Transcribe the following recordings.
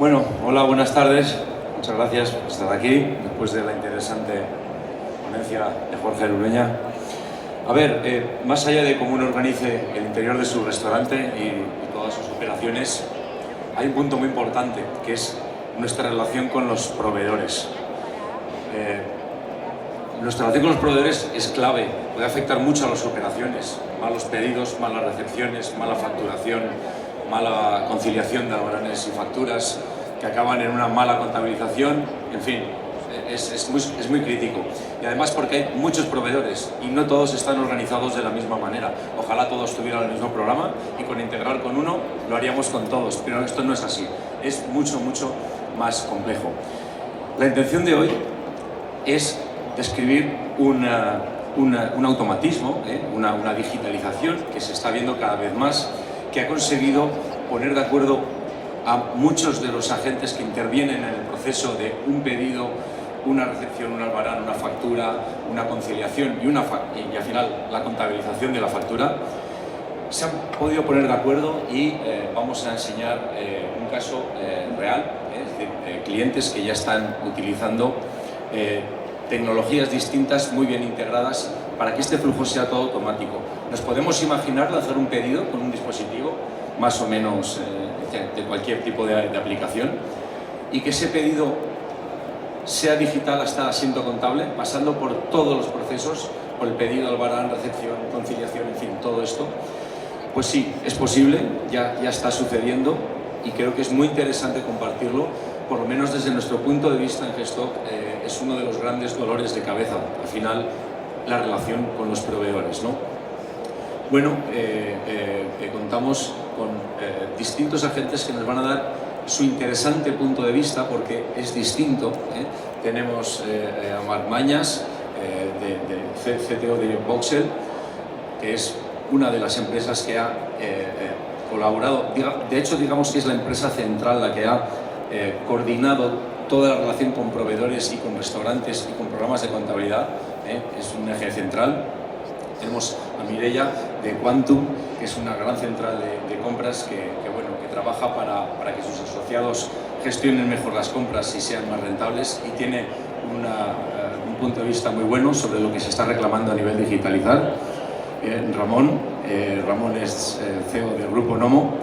Bueno, hola, buenas tardes. Muchas gracias por estar aquí después de la interesante ponencia de Jorge Ureña. A ver, más allá de cómo uno organice el interior de su restaurante y todas sus operaciones, hay un punto muy importante, que es nuestra relación con los proveedores. Nuestra relación con los proveedores es clave, puede afectar mucho a las operaciones, malos pedidos, malas recepciones, mala facturación, mala conciliación de albaranes y facturas, que acaban en una mala contabilización, en fin, es muy crítico. Y además porque hay muchos proveedores y no todos están organizados de la misma manera. Ojalá todos tuvieran el mismo programa y con integrar con uno lo haríamos con todos, pero esto no es así, es mucho más complejo. La intención de hoy es describir un automatismo, una digitalización que se está viendo cada vez más, que ha conseguido poner de acuerdo a muchos de los agentes que intervienen en el proceso de un pedido, una recepción, un albarán, una factura, una conciliación y al final la contabilización de la factura. Se han podido poner de acuerdo y vamos a enseñar un caso real, es decir, clientes que ya están utilizando tecnologías distintas muy bien integradas para que este flujo sea todo automático. Nos podemos imaginar lanzar un pedido con un dispositivo más o menos de cualquier tipo de aplicación y que ese pedido sea digital hasta el asiento contable, pasando por todos los procesos, por el pedido, albarán, recepción, conciliación, en fin, todo esto. Pues sí, es posible, ya está sucediendo y creo que es muy interesante compartirlo, por lo menos desde nuestro punto de vista en Gestock, es uno de los grandes dolores de cabeza, al final, la relación con los proveedores, ¿no? Bueno, contamos con distintos agentes que nos van a dar su interesante punto de vista porque es distinto. Tenemos a Marc Mañas, CTO de Voxel, que es una de las empresas que ha colaborado, de hecho digamos que es la empresa central la que ha coordinado toda la relación con proveedores y con restaurantes y con programas de contabilidad, es un eje central. Tenemos a Mireia de Quantum, que es una gran central de compras que trabaja para que sus asociados gestionen mejor las compras y sean más rentables y tiene un punto de vista muy bueno sobre lo que se está reclamando a nivel digitalizar. Ramón es CEO del Grupo Nomo,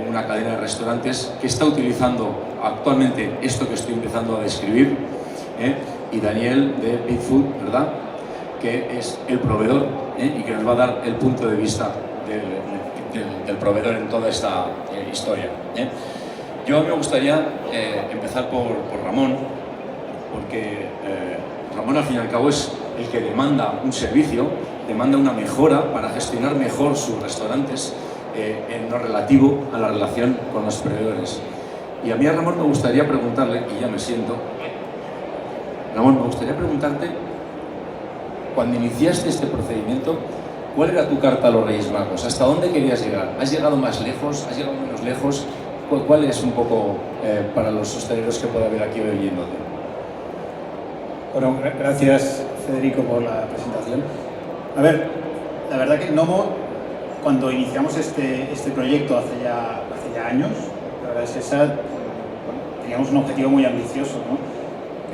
una cadena de restaurantes que está utilizando actualmente esto que estoy empezando a describir, y Daniel de Bigfood, ¿verdad?, que es el proveedor y que nos va a dar el punto de vista del proveedor en toda esta historia. Yo me gustaría empezar por Ramón, porque Ramón al fin y al cabo es el que demanda un servicio, demanda una mejora para gestionar mejor sus restaurantes en lo relativo a la relación con los proveedores. Y a mí a Ramón me gustaría preguntarle, y ya me siento, Ramón, me gustaría preguntarte, cuando iniciaste este procedimiento, ¿cuál era tu carta a los Reyes Magos? ¿Hasta dónde querías llegar? ¿Has llegado más lejos? ¿Has llegado menos lejos? ¿Cuál es un poco para los hosteleros que pueda haber aquí oyéndote? Bueno, gracias Federico por la presentación. A ver, la verdad que Nomo, cuando iniciamos este proyecto hace ya años, la verdad es que teníamos un objetivo muy ambicioso, ¿no?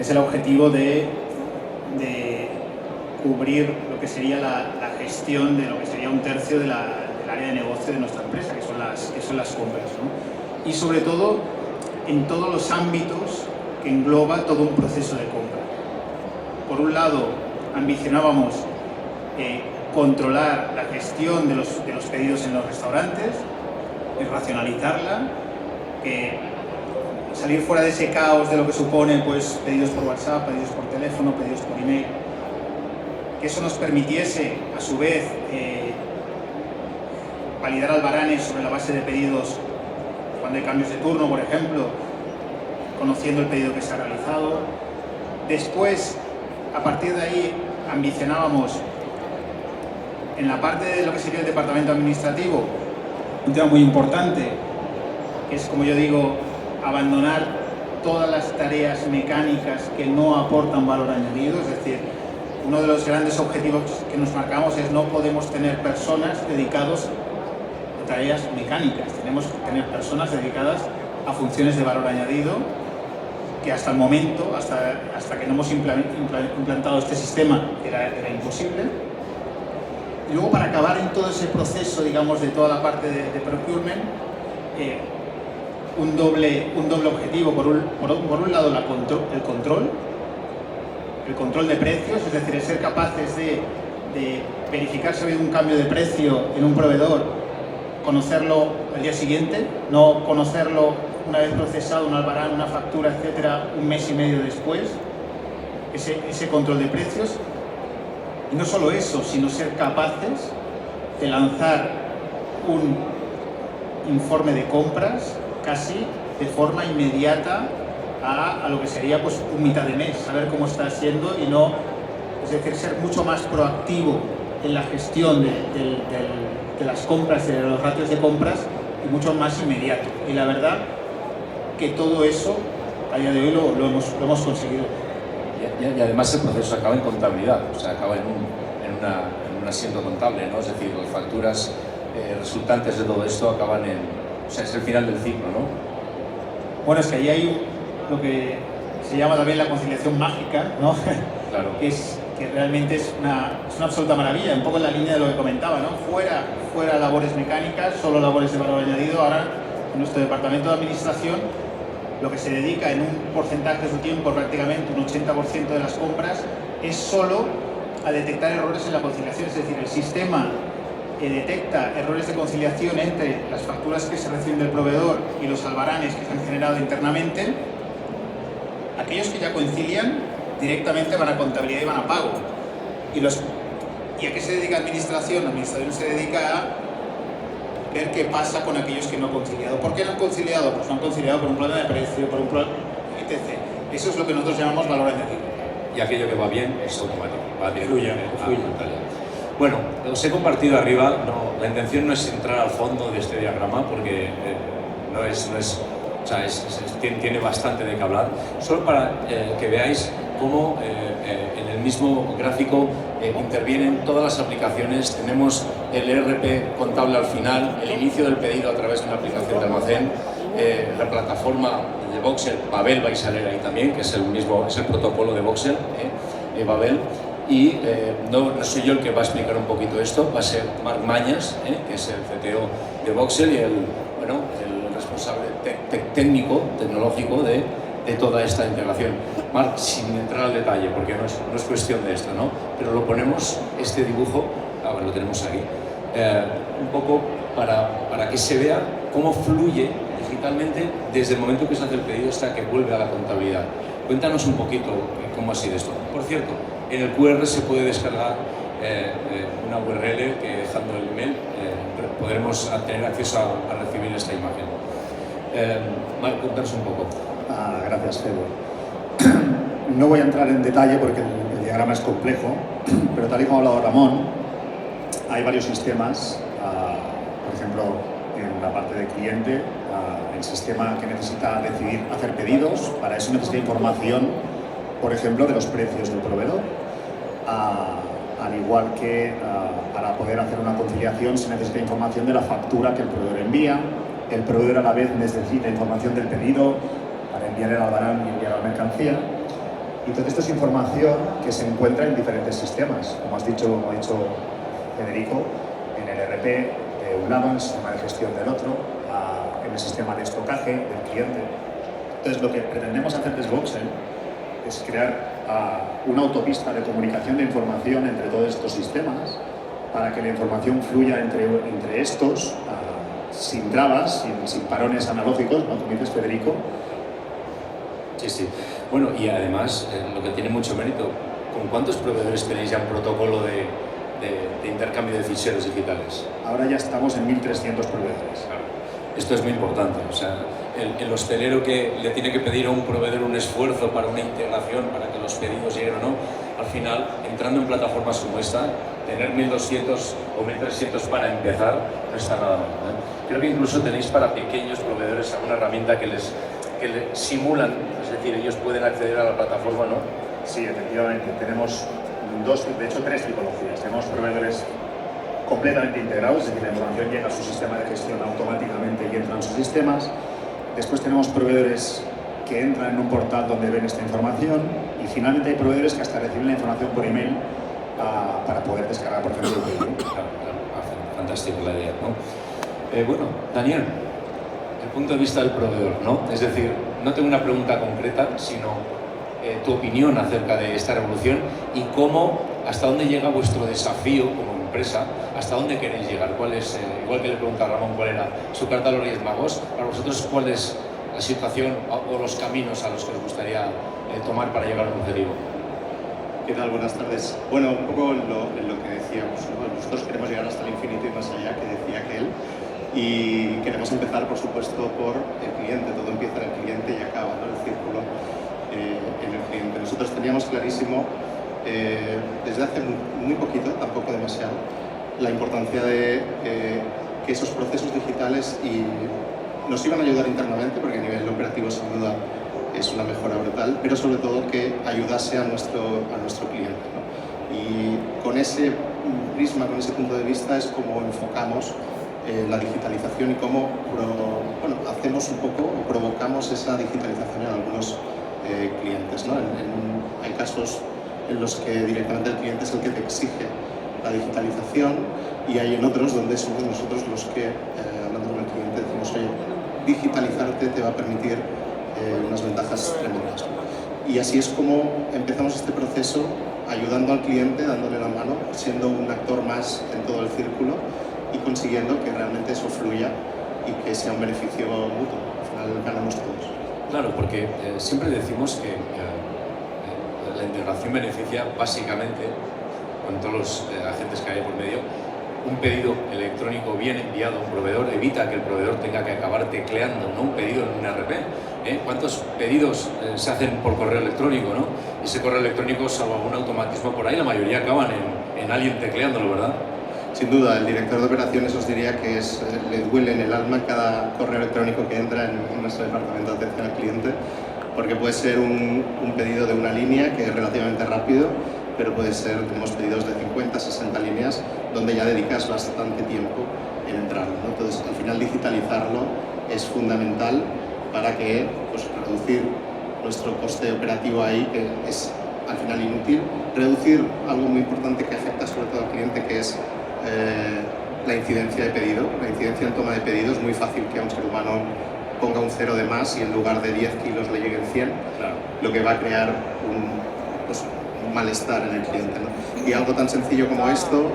Es el objetivo de cubrir lo que sería la gestión de lo que sería un tercio del área de negocio de nuestra empresa, que son las compras, ¿no? Y sobre todo en todos los ámbitos que engloba todo un proceso de compra. Por un lado, ambicionábamos controlar la gestión de los pedidos en los restaurantes, racionalizarla, salir fuera de ese caos de lo que supone pues, pedidos por WhatsApp, pedidos por teléfono, pedidos por email, que eso nos permitiese, a su vez, validar albaranes sobre la base de pedidos cuando hay cambios de turno, por ejemplo, conociendo el pedido que se ha realizado. Después, a partir de ahí, ambicionábamos en la parte de lo que sería el departamento administrativo un tema muy importante, que es, como yo digo, abandonar todas las tareas mecánicas que no aportan valor añadido. Es decir, uno de los grandes objetivos que nos marcamos es no podemos tener personas dedicadas a tareas mecánicas, tenemos que tener personas dedicadas a funciones de valor añadido, que hasta el momento, hasta que no hemos implantado este sistema, era imposible. Y luego, para acabar en todo ese proceso, digamos, de toda la parte de procurement, un doble objetivo. Por un lado, el control de precios, es decir, el ser capaces de verificar si ha habido un cambio de precio en un proveedor, conocerlo al día siguiente, no conocerlo una vez procesado un albarán, una factura, etcétera, un mes y medio después. Ese control de precios. Y no solo eso, sino ser capaces de lanzar un informe de compras casi de forma inmediata a lo que sería pues un mitad de mes, saber cómo está siendo y no, es decir, ser mucho más proactivo en la gestión de las compras, de los ratios de compras, y mucho más inmediato. Y la verdad que todo eso a día de hoy lo hemos conseguido. Y además el proceso acaba en contabilidad, o sea, acaba en un asiento contable, ¿no? Es decir, las facturas resultantes de todo esto acaban o sea, es el final del ciclo, ¿no? Bueno, es que ahí hay lo que se llama también la conciliación mágica, ¿no? Claro. que realmente es una absoluta maravilla, un poco en la línea de lo que comentaba, ¿no? Fuera labores mecánicas, solo labores de valor añadido. Ahora, en nuestro departamento de administración, lo que se dedica en un porcentaje de su tiempo, prácticamente un 80% de las compras, es solo a detectar errores en la conciliación. Es decir, el sistema detecta errores de conciliación entre las facturas que se reciben del proveedor y los albaranes que se han generado internamente. Aquellos que ya concilian directamente van a contabilidad y van a pago. ¿Y a qué se dedica administración? La administración se dedica a ver qué pasa con aquellos que no han conciliado. ¿Por qué no han conciliado? Pues no han conciliado por un problema de precio, por un problema, etc. Eso es lo que nosotros llamamos valor añadido. Y aquello que va bien es automático, va bien. Fluye. Bueno, os he compartido arriba, la intención no es entrar al fondo de este diagrama porque tiene bastante de qué hablar, solo para que veáis cómo en el mismo gráfico intervienen todas las aplicaciones. Tenemos el ERP contable al final, el inicio del pedido a través de una aplicación de almacén, la plataforma de Voxel, Babel vais a leer ahí también, que es el protocolo de Voxel, Babel. Y no soy yo el que va a explicar un poquito esto, va a ser Marc Mañas, que es el CTO de Voxel y el responsable técnico, tecnológico de toda esta integración. Marc, sin entrar al detalle, porque no es cuestión de esto, ¿no? Pero lo ponemos, este dibujo, ahora lo tenemos aquí, un poco para que se vea cómo fluye digitalmente desde el momento que se hace el pedido hasta que vuelve a la contabilidad. Cuéntanos un poquito cómo ha sido esto. Por cierto, en el QR se puede descargar una URL que, dejando el email, podremos tener acceso a recibir esta imagen. Marc, cuéntanos un poco. Gracias, Fede. No voy a entrar en detalle porque el diagrama es complejo, pero tal y como ha hablado Ramón, hay varios sistemas, por ejemplo, en la parte de cliente, el sistema que necesita decidir hacer pedidos, para eso necesita información, por ejemplo, de los precios del proveedor. Al igual que para poder hacer una conciliación se necesita información de la factura que el proveedor envía. El proveedor a la vez necesita información del pedido para enviar el albarán y enviar la mercancía. Y toda esta es información que se encuentra en diferentes sistemas. Como ha dicho Federico, en el ERP de un lado, en el sistema de gestión del otro, en el sistema de estocaje del cliente. Entonces, lo que pretendemos hacer desde Voxel es crear una autopista de comunicación de información entre todos estos sistemas para que la información fluya entre estos sin trabas, sin parones analógicos, ¿no? Como dices, Federico. Sí. Bueno, y además, lo que tiene mucho mérito, ¿con cuántos proveedores tenéis ya un protocolo de intercambio de ficheros digitales? Ahora ya estamos en 1.300 proveedores. Claro. Esto es muy importante. O sea, el hostelero que le tiene que pedir a un proveedor un esfuerzo para una integración, para que los pedidos lleguen o no, al final, entrando en plataformas como esta, tener 1.200 o 1.300 para empezar no está nada mal, ¿eh? Creo que incluso tenéis para pequeños proveedores alguna herramienta que les simulan, es decir, ellos pueden acceder a la plataforma, ¿no? Sí, efectivamente. Tenemos tres tipologías. Tenemos proveedores completamente integrados, es decir, la información llega a su sistema de gestión automáticamente y entra en sus sistemas. Después tenemos proveedores que entran en un portal donde ven esta información y finalmente hay proveedores que hasta reciben la información por email para poder descargar, por ejemplo, el pedido. Fantástica la idea, ¿no? Bueno, Daniel, el punto de vista del proveedor, ¿no? Es decir, no tengo una pregunta concreta, sino tu opinión acerca de esta revolución y cómo, hasta dónde llega vuestro desafío como empresa, hasta dónde queréis llegar, cuál es, igual que le preguntaba a Ramón cuál era su carta a los Reyes Magos, para vosotros cuál es la situación o los caminos a los que os gustaría tomar para llegar a un objetivo. ¿Qué tal? Buenas tardes. Bueno, un poco en lo que decíamos, ¿no? Nosotros queremos llegar hasta el infinito y más allá, que decía aquel, y queremos empezar, por supuesto, por el cliente. Todo empieza en el cliente y acaba, ¿no? El círculo en el cliente. Nosotros teníamos clarísimo, desde hace muy poquito, tampoco demasiado, la importancia de que esos procesos digitales nos iban a ayudar internamente, porque a nivel operativo, sin duda, es una mejora brutal, pero sobre todo que ayudase a nuestro cliente, ¿no? Y con ese prisma, con ese punto de vista, es como enfocamos la digitalización y cómo hacemos un poco o provocamos esa digitalización en algunos clientes, ¿no? Hay casos en los que directamente el cliente es el que te exige la digitalización y hay en otros donde somos nosotros los que, hablando con el cliente, decimos, oye, digitalizarte te va a permitir unas ventajas tremendas. Y así es como empezamos este proceso, ayudando al cliente, dándole la mano, siendo un actor más en todo el círculo y consiguiendo que realmente eso fluya y que sea un beneficio mutuo. Al final ganamos todos. Claro, porque siempre decimos que la integración beneficia básicamente, con todos los agentes que hay por medio, un pedido electrónico bien enviado a un proveedor evita que el proveedor tenga que acabar tecleando, ¿no? Un pedido en un ERP. ¿Cuántos pedidos se hacen por correo electrónico, ¿no? Ese correo electrónico, salvo algún automatismo por ahí, la mayoría acaban en alguien tecleándolo, ¿verdad? Sin duda, el director de operaciones os diría que le duele en el alma cada correo electrónico que entra en nuestro departamento de atención al cliente, porque puede ser un pedido de una línea que es relativamente rápido, pero puede ser, tenemos pedidos de 50, 60 líneas, donde ya dedicas bastante tiempo en entrar, ¿no? Entonces, al final, digitalizarlo es fundamental para que, reducir nuestro coste operativo ahí, que es al final inútil, reducir algo muy importante que afecta sobre todo al cliente, que es la incidencia de pedido. La incidencia en toma de pedido es muy fácil que a un ser humano ponga un 0 de más y en lugar de 10 kilos le lleguen 100, Claro. lo que va a crear un malestar en el cliente, ¿no? Y algo tan sencillo como esto,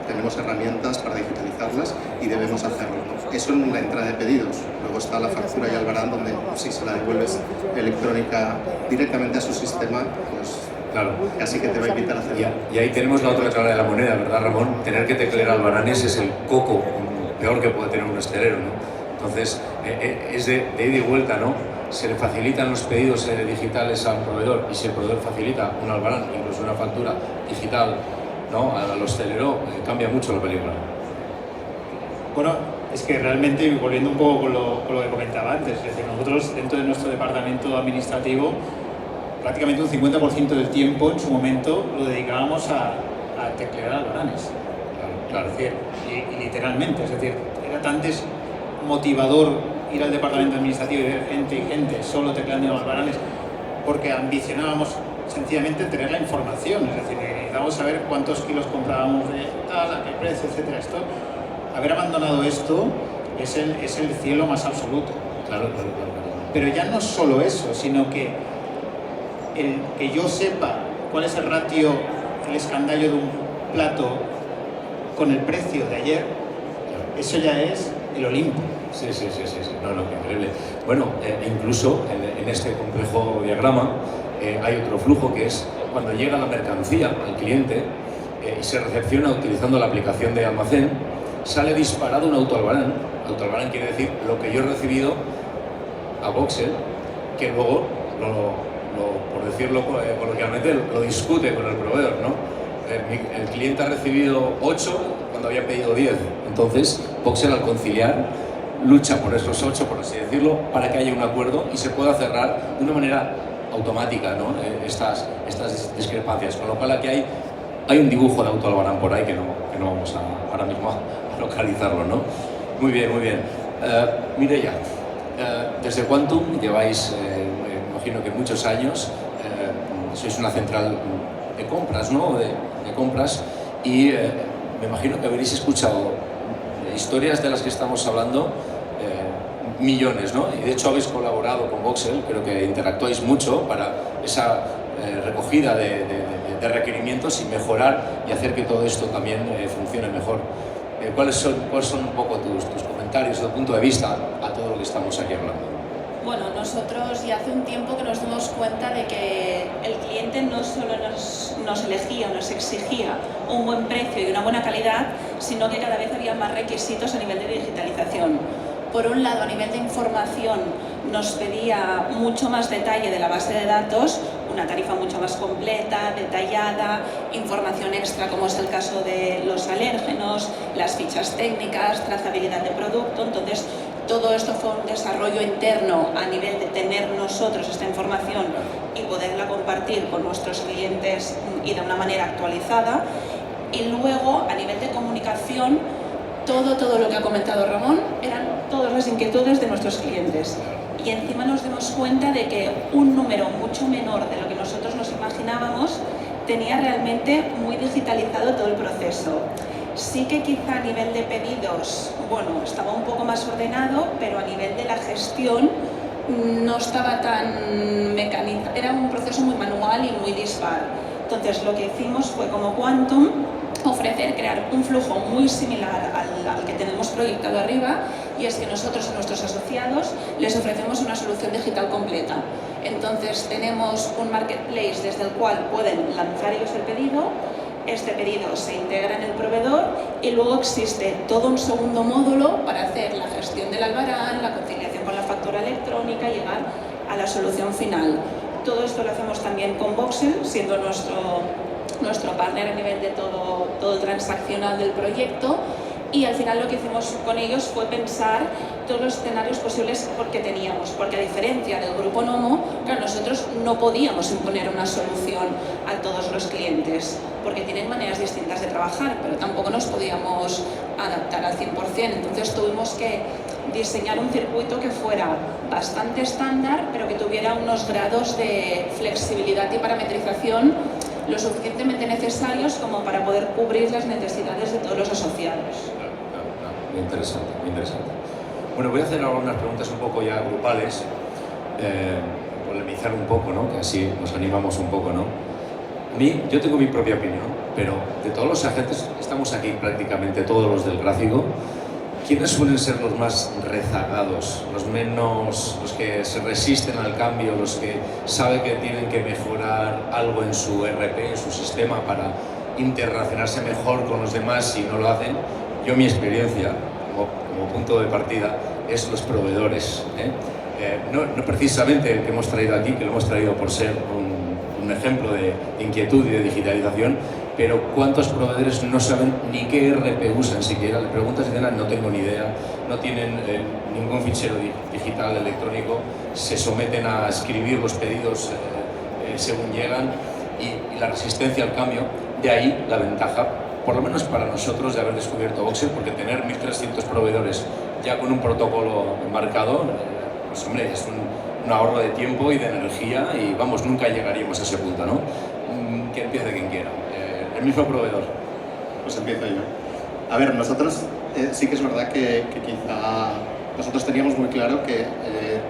tenemos herramientas para digitalizarlas y debemos hacerlo, ¿no? Eso en la entrada de pedidos. Luego está la factura y Albarán, donde si se la devuelves electrónica directamente a su sistema, pues Claro. casi que te va a invitar a hacerlo. Y ahí tenemos la otra cara de la moneda, ¿verdad, Ramón? Tener que teclear albaranes es el coco peor que puede tener un hostelero, ¿no? Entonces, es de ida y vuelta, ¿no? Se le facilitan los pedidos digitales al proveedor y si el proveedor facilita un albarán, incluso una factura digital, ¿no? Al hostelero, cambia mucho la película. Bueno, es que realmente, volviendo un poco con lo que comentaba antes, es decir, nosotros dentro de nuestro departamento administrativo, prácticamente un 50% del tiempo en su momento lo dedicábamos a teclear albaranes. Claro. Es decir, y literalmente, es decir, era tan desmotivador ir al departamento administrativo y ver gente solo tecleando albaranes, porque ambicionábamos sencillamente tener la información, es decir, necesitábamos saber cuántos kilos comprábamos de tal, a qué precio, etcétera. Esto, haber abandonado esto es el cielo más absoluto. Claro. Pero ya no solo eso, sino que el que yo sepa cuál es el ratio, el escandallo de un plato con el precio de ayer, eso ya es el Olimpo. Sí. No, qué increíble. Bueno, incluso en este complejo diagrama hay otro flujo que es cuando llega la mercancía al cliente y se recepciona utilizando la aplicación de almacén, sale disparado un autoalbarán. Autoalbarán quiere decir lo que yo he recibido a Voxel, que luego, por decirlo coloquialmente, lo discute con el proveedor, ¿no? El cliente ha recibido 8 cuando había pedido 10. Entonces, Voxel, al conciliar, lucha por esos 8, por así decirlo, para que haya un acuerdo y se pueda cerrar de una manera automática, ¿no? Estas discrepancias. Con lo cual aquí hay un dibujo de autoalbarán por ahí que no vamos ahora mismo a localizarlo, ¿no? Muy bien. Mireia, Desde Quantum lleváis, me imagino que muchos años, sois una central de compras, ¿no? De compras, y me imagino que habréis escuchado historias de las que estamos hablando, millones, ¿no? Y de hecho habéis colaborado con Voxel, creo que interactuáis mucho para esa recogida de requerimientos y mejorar y hacer que todo esto también funcione mejor. ¿Cuáles son un poco tus comentarios, tu punto de vista a todo lo que estamos aquí hablando? Bueno, nosotros ya hace un tiempo que nos dimos cuenta de que el cliente no solo nos elegía, nos exigía un buen precio y una buena calidad, sino que cada vez había más requisitos a nivel de digitalización. Por un lado, a nivel de información, nos pedía mucho más detalle de la base de datos, una tarifa mucho más completa, detallada, información extra como es el caso de los alérgenos, las fichas técnicas, trazabilidad de producto. Entonces, todo esto fue un desarrollo interno a nivel de tener nosotros esta información y poderla compartir con nuestros clientes y de una manera actualizada. Y luego, a nivel de comunicación, todo lo que ha comentado Ramón eran todas las inquietudes de nuestros clientes. Y encima nos dimos cuenta de que un número mucho menor de lo que nosotros nos imaginábamos tenía realmente muy digitalizado todo el proceso. Sí que quizá a nivel de pedidos, bueno, estaba un poco más ordenado, pero a nivel de la gestión no estaba tan mecanizado, era un proceso muy manual y muy dispar. Entonces lo que hicimos fue como Quantum crear un flujo muy similar al que tenemos proyectado arriba, y es que nosotros a nuestros asociados les ofrecemos una solución digital completa. Entonces tenemos un marketplace desde el cual pueden lanzar ellos el pedido, este pedido se integra en el proveedor y luego existe todo un segundo módulo para hacer la gestión del albarán, la conciliación con la factura electrónica y llegar a la solución final. Todo esto lo hacemos también con Voxel, siendo nuestro partner a nivel de todo el transaccional del proyecto, y al final lo que hicimos con ellos fue pensar todos los escenarios posibles que teníamos, porque a diferencia del grupo Nomo, claro, nosotros no podíamos imponer una solución a todos los clientes, porque tienen maneras distintas de trabajar, pero tampoco nos podíamos adaptar al 100%, entonces tuvimos que diseñar un circuito que fuera bastante estándar, pero que tuviera unos grados de flexibilidad y parametrización lo suficientemente necesarios como para poder cubrir las necesidades de todos los asociados. Muy interesante, muy interesante. Bueno, voy a hacer ahora unas preguntas un poco ya grupales, polemizar un poco, ¿no? Que así nos animamos un poco, ¿no? Yo tengo mi propia opinión, pero de todos los agentes, estamos aquí prácticamente todos los del gráfico, ¿quiénes suelen ser los más rezagados, los que se resisten al cambio, los que saben que tienen que mejorar algo en su ERP, en su sistema para interrelacionarse mejor con los demás y no lo hacen? Yo, mi experiencia, como punto de partida, es los proveedores, ¿eh? No precisamente el que hemos traído aquí, que lo hemos traído por ser un ejemplo de inquietud y de digitalización, pero ¿cuántos proveedores no saben ni qué ERP usan siquiera? Le preguntas y dicen, no tengo ni idea, no tienen ningún fichero digital electrónico, se someten a escribir los pedidos según llegan, y la resistencia al cambio. De ahí la ventaja, por lo menos para nosotros, de haber descubierto Voxel, porque tener 1.300 proveedores ya con un protocolo marcado, pues hombre, es un ahorro de tiempo y de energía, y vamos, nunca llegaríamos a ese punto, ¿no? Que empiece quien quiera. El mismo proveedor. Pues empiezo yo. A ver, nosotros sí que es verdad que quizá nosotros teníamos muy claro que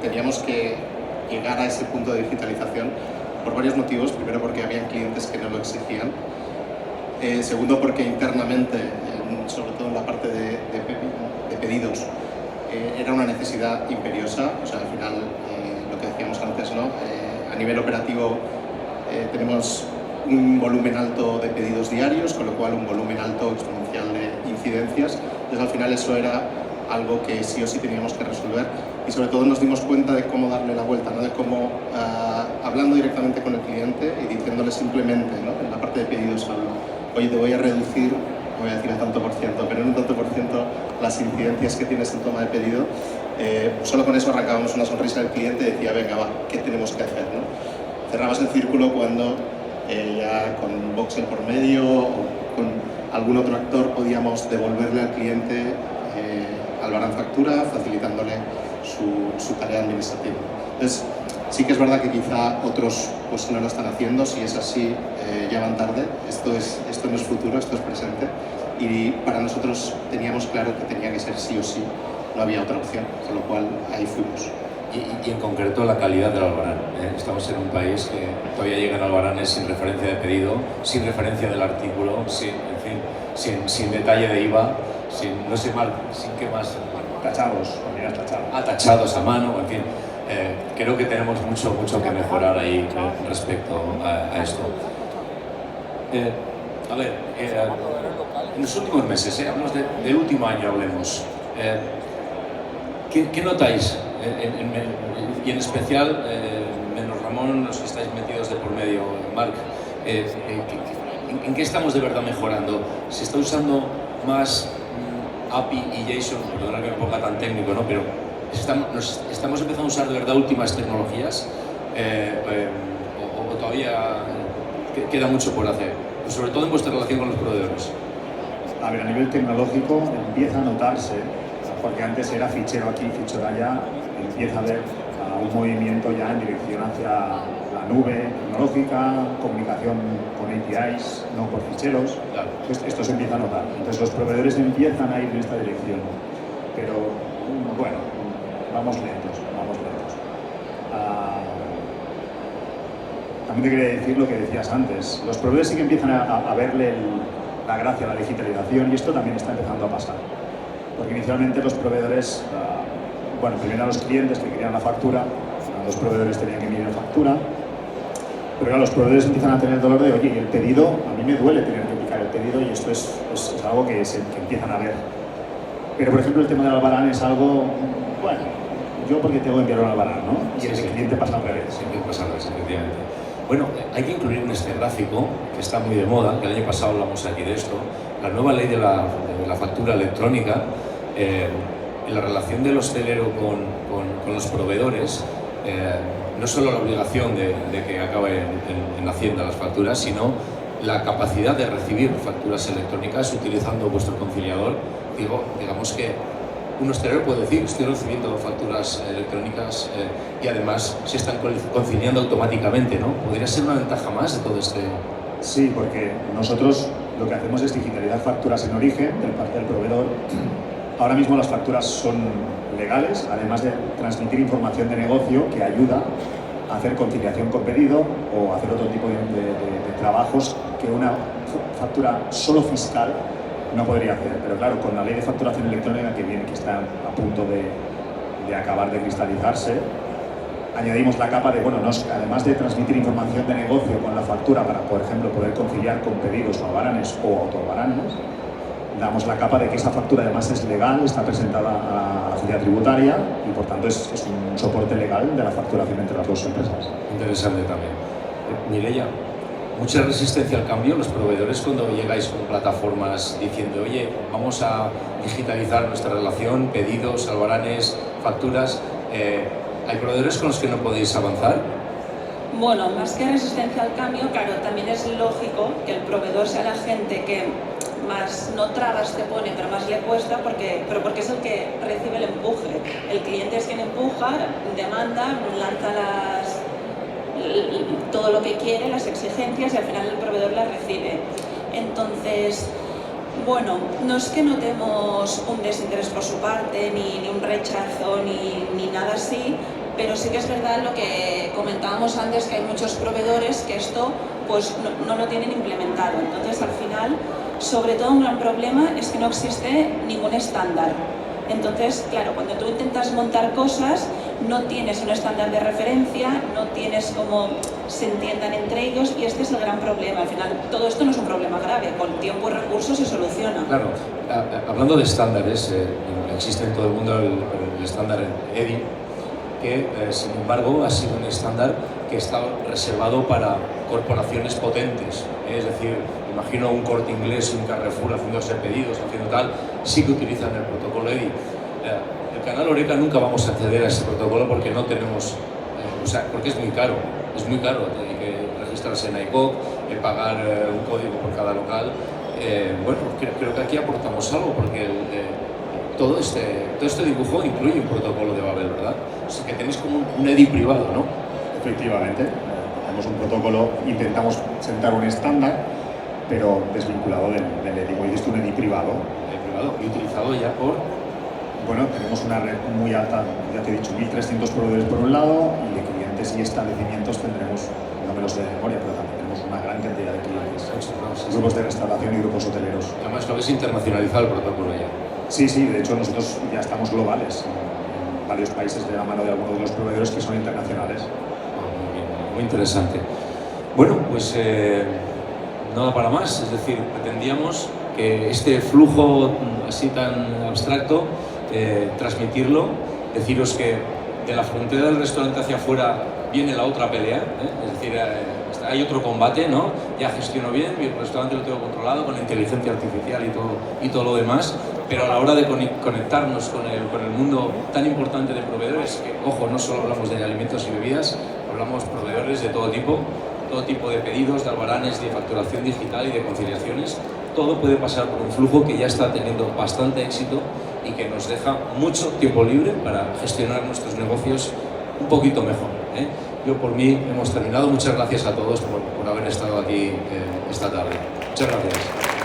teníamos que llegar a ese punto de digitalización por varios motivos. Primero, porque había clientes que no lo exigían. Segundo, porque internamente, sobre todo en la parte de pedidos, era una necesidad imperiosa. O sea, al final, lo que decíamos antes, ¿no? A nivel operativo tenemos un volumen alto de pedidos diarios, con lo cual un volumen alto exponencial de incidencias. Entonces, al final eso era algo que sí o sí teníamos que resolver, y sobre todo nos dimos cuenta de cómo darle la vuelta, ¿no? De cómo, hablando directamente con el cliente y diciéndole simplemente, ¿no? En la parte de pedidos, oye, te voy a reducir, no voy a decir a tanto por ciento, pero en un tanto por ciento las incidencias que tienes en toma de pedido. Solo con eso arrancábamos una sonrisa del cliente y decía, venga, va, ¿qué tenemos que hacer, ¿no? Cerrabas el círculo cuando ya con Voxel por medio o con algún otro actor podíamos devolverle al cliente Albarán Factura, facilitándole su tarea administrativa. Entonces, sí que es verdad que quizá otros pues, no lo están haciendo. Si es así, ya van tarde. Esto no es futuro, esto es presente. Y para nosotros teníamos claro que tenía que ser sí o sí, no había otra opción, con lo cual ahí fuimos. Y en concreto la calidad del albarán. Estamos en un país que todavía llegan albaranes sin referencia de pedido, sin referencia del artículo, sin detalle de IVA, no sé mal, sin qué más. Tachados, unidades tachados. Tachados a mano, en fin. Creo que tenemos mucho que mejorar ahí respecto a esto. En los últimos meses, hablamos del último año, hablemos. ¿Qué notáis? Y en especial, menos Ramón, los que estáis metidos de por medio, Marc, ¿en qué estamos de verdad mejorando? ¿Se está usando más API y JSON? Perdona que me ponga tan técnico, ¿no? Pero ¿estamos empezando a usar de verdad últimas tecnologías? ¿O todavía queda mucho por hacer? Pues sobre todo en vuestra relación con los proveedores. A ver, a nivel tecnológico empieza a notarse, porque antes era fichero aquí, fichero allá, empieza a haber un movimiento ya en dirección hacia la nube tecnológica, comunicación con APIs, no por ficheros. Claro. Esto se empieza a notar. Entonces los proveedores empiezan a ir en esta dirección. Pero bueno, vamos lentos. También te quería decir lo que decías antes. Los proveedores sí que empiezan a verle la gracia a la digitalización y esto también está empezando a pasar. Porque inicialmente los proveedores, primero a los clientes que querían la factura, los proveedores tenían que mirar la factura, pero ahora los proveedores empiezan a tener el dolor de, oye, y el pedido, a mí me duele tener que picar el pedido y esto es algo que empiezan a ver. Pero por ejemplo el tema del albarán es algo, yo porque tengo que enviar un albarán, ¿no? Y el cliente pasa al revés. Siempre pasa al revés, efectivamente. Bueno, hay que incluir en este gráfico, que está muy de moda, que el año pasado hablamos aquí de esto, la nueva ley de la factura electrónica, la relación del hostelero con los proveedores, no solo la obligación de que acabe en Hacienda las facturas, sino la capacidad de recibir facturas electrónicas utilizando vuestro conciliador. Digamos que un hostelero puede decir, estoy recibiendo facturas electrónicas y además se están conciliando automáticamente, ¿no? ¿Podría ser una ventaja más de todo este...? Sí, porque nosotros lo que hacemos es digitalizar facturas en origen del parte del proveedor. Ahora mismo las facturas son legales, además de transmitir información de negocio que ayuda a hacer conciliación con pedido o hacer otro tipo de trabajos que una factura solo fiscal no podría hacer. Pero claro, con la ley de facturación electrónica que está a punto de acabar de cristalizarse, añadimos la capa de, además de transmitir información de negocio con la factura para, por ejemplo, poder conciliar con pedidos o albaranes o autoalbaranes, damos la capa de que esa factura además es legal, está presentada a la autoridad tributaria y por tanto es un soporte legal de la facturación entre las dos empresas. Interesante también. Mireia, mucha resistencia al cambio, los proveedores cuando llegáis con plataformas diciendo, oye, vamos a digitalizar nuestra relación, pedidos, albaranes, facturas, ¿hay proveedores con los que no podéis avanzar? Bueno, más que resistencia al cambio, claro, también es lógico que el proveedor sea la gente que más no trabas te pone, pero más le cuesta, pero porque es el que recibe el empuje. El cliente es quien empuja, demanda, lanza todo lo que quiere, las exigencias, y al final el proveedor las recibe. Entonces, no es que notemos un desinterés por su parte, ni un rechazo, ni nada así, pero sí que es verdad lo que comentábamos antes, que hay muchos proveedores que esto pues no lo tienen implementado. Entonces, al final, sobre todo un gran problema es que no existe ningún estándar. Entonces, claro, cuando tú intentas montar cosas, no tienes un estándar de referencia, no tienes cómo se entiendan entre ellos, y este es el gran problema. Al final, todo esto no es un problema grave, con tiempo y recursos se soluciona. Claro, hablando de estándares, existe en todo el mundo el estándar EDI, que sin embargo ha sido un estándar que está reservado para corporaciones potentes, es decir, imagino un Corte Inglés, un Carrefour haciéndose pedidos, haciendo tal, sí que utilizan el protocolo EDI. El canal Horeca nunca vamos a acceder a ese protocolo porque no tenemos, porque es muy caro, hay que registrarse en ICOC, pagar un código por cada local. Creo que aquí aportamos algo porque todo este dibujo incluye un protocolo de Babel, ¿verdad? O sea, que tenéis como un EDI privado, ¿no? Efectivamente, tenemos un protocolo, intentamos sentar un estándar, pero desvinculado del EDI. Como dices tú, un EDI privado. Y utilizado ya por... Bueno, tenemos una red muy alta, ya te he dicho, 1.300 proveedores por un lado, y de clientes y establecimientos tendremos, no me lo sé de memoria, pero también tenemos una gran cantidad de clientes. Grupos de restauración y grupos hoteleros. Además, lo habéis internacionalizado el protocolo ya. Sí, de hecho nosotros ya estamos globales en varios países de la mano de algunos de los proveedores que son internacionales. Muy bien, muy interesante. Bueno, pues nada para más, es decir, pretendíamos que este flujo así tan abstracto, transmitirlo, deciros que de la frontera del restaurante hacia afuera viene la otra pelea, es decir, hay otro combate, ¿no? Ya gestiono bien, mi restaurante lo tengo controlado con la inteligencia artificial y todo lo demás, pero a la hora de conectarnos con el mundo tan importante de proveedores, que, ojo, no solo hablamos de alimentos y bebidas, hablamos proveedores de todo tipo de pedidos, de albaranes, de facturación digital y de conciliaciones. Todo puede pasar por un flujo que ya está teniendo bastante éxito y que nos deja mucho tiempo libre para gestionar nuestros negocios un poquito mejor, ¿eh? Yo por mí hemos terminado. Muchas gracias a todos por haber estado aquí esta tarde. Muchas gracias.